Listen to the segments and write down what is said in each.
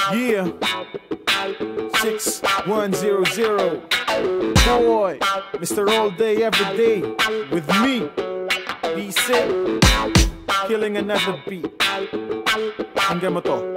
Yeah, 6100. Boy, Mr. All Day Every Day with me, B6, killing another beat. Hanggang mo to.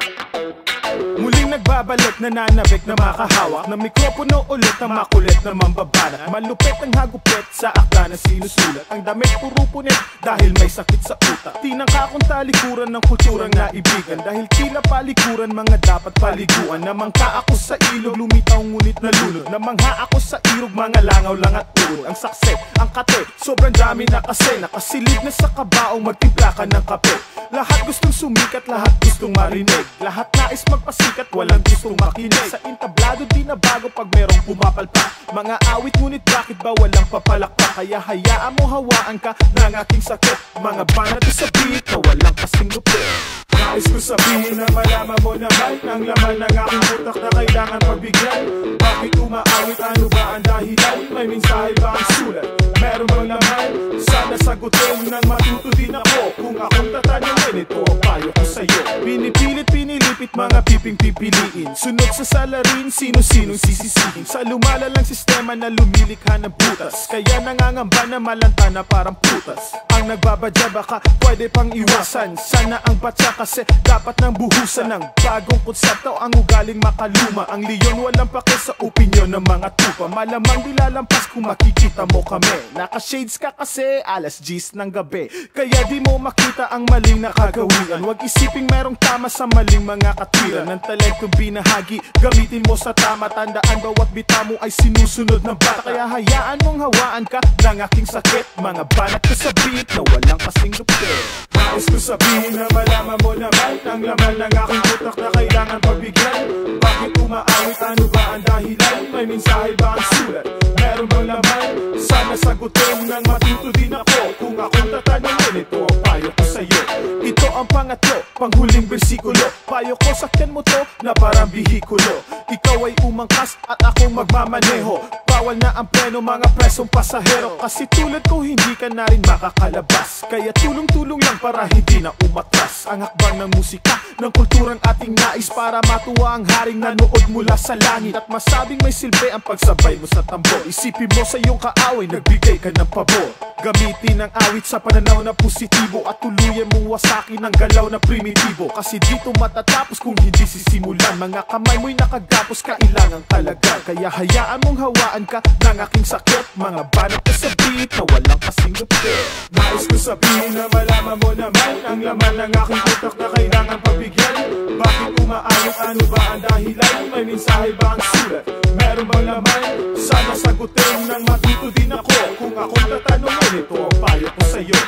Muling nagbabalik, nananabik na makahawak ng mikropono ulit na makulit na mambabanat. Malupit ang hagupit sa akda na sinusulat. Ang damit puro punit dahil may sakit sa utak. Tinangka kong talikuran ng kulturang naibigan, dahil tila palikuran mga dapat paliguan. Namangka ako sa ilog, lumitaw ngunit nalunod. Namangha ako sa irog, mga langaw lang at urod. Ang sakse, ang kate, sobrang dami na kasi. Nakasilid na sa kabaong, magtimpla ka ng kape. Lahat gustong sumikat, lahat gustong marinig. Lahat nais magpasikat, walang gustong makinig. Sa entablado di na bago pag merong pumapalpak. Mga awit ngunit bakit ba walang papalakpak? Kaya hayaan mo hawaan ka ng aking sakit. Mga banat sa beat na walang kasing lupit. Nais ko sabihin na malaman mo naman ang laman ng aking utak na kailangan pagbigyan. Bakit umaawit, ano ba ang dahilan? May mensahe ba ang sulat? Meron bang laman? Sana sagutin ng matuto din ako. Kung akong tatanungin, ito ang payo ko sa'yo. Pinipilit, pinilipit, mga piping pipiliin. Sunod sa salarin, sino-sinong sisisihin. Sa lumalalang sistema na lumilikha ng butas. Kaya nangangamba na malanta na parang putas. Ang nagbabadya baka pwede pang iwasan. Sana ang batya kasi dapat nang buhusan ng bagong konsepto. Ang ugaling makaluma. Ang leyon walang pake sa opinyon ng mga tupa. Malamang dilalampas kung makikita mo kami. Naka-shades ka kasi alas 10 ng gabi. Kaya di mo makita ang maling nakagawian. Huwag isiping merong tama sa maling mga katwiran. Ng talentong binahagi, gamitin mo sa tama. Tandaan bawat bita mo ay sinusunod ng bata. Kaya hayaan mong hawaan ka ng aking sakit. Mga banat ko sa beat na walang kasing lupit. Nais ko sabihin na malaman mo naman ang laman ng aking utak na kailangan pagbigyan. Bakit umaawit, ano ba ang dahilan? May mensahe ba ang sulat? Meron bang laman? Sana sagutin ng matuto din ako. Kung akong tatanungin, ito ang payo ko sa'yo. Ito ang pangatlo, panghuling bersikulo. Payo ko, sakyan mo to na parang bihikulo. Ikaw ay umangkas at akong magmamaneho. Bawal na ang pleno, mga presong pasahero. Kasi tulad ko hindi ka na rin makakalabas. Kaya tulong-tulong lang para hindi na umatras. Ang hakbang ng musika, ng kulturang ating nais. Para matuwa ang haring nanood mula sa langit. At masabing may silbi ang pagsabay mo sa tambor. Isipin mo sa iyong kaaway, nagbigay ka ng pabor. Gamitin ang awit sa pananaw na positibo. At tuluyan mong wasakin ng galaw na primitibo. Kasi dito matatapos kung hindi sisimulan. Mga kamay mo'y nakagapos, kailangang talaga. Kaya hayaan mong hawaan ka ng aking sakit. Mga banat ka sa beat na walang kasing lupit. Nais ko sabihin na malaman mo naman ang laman ng aking utak na kailangan pagbigyan. Bakit umaawit, ano ba ang dahilan? May mensahe ba ang sulat? Meron bang laman? Sana sagutin ng matuto din ako. Kung akong tatanungin, ito ang payo ko sa'yo.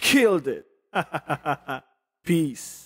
Killed it. Peace.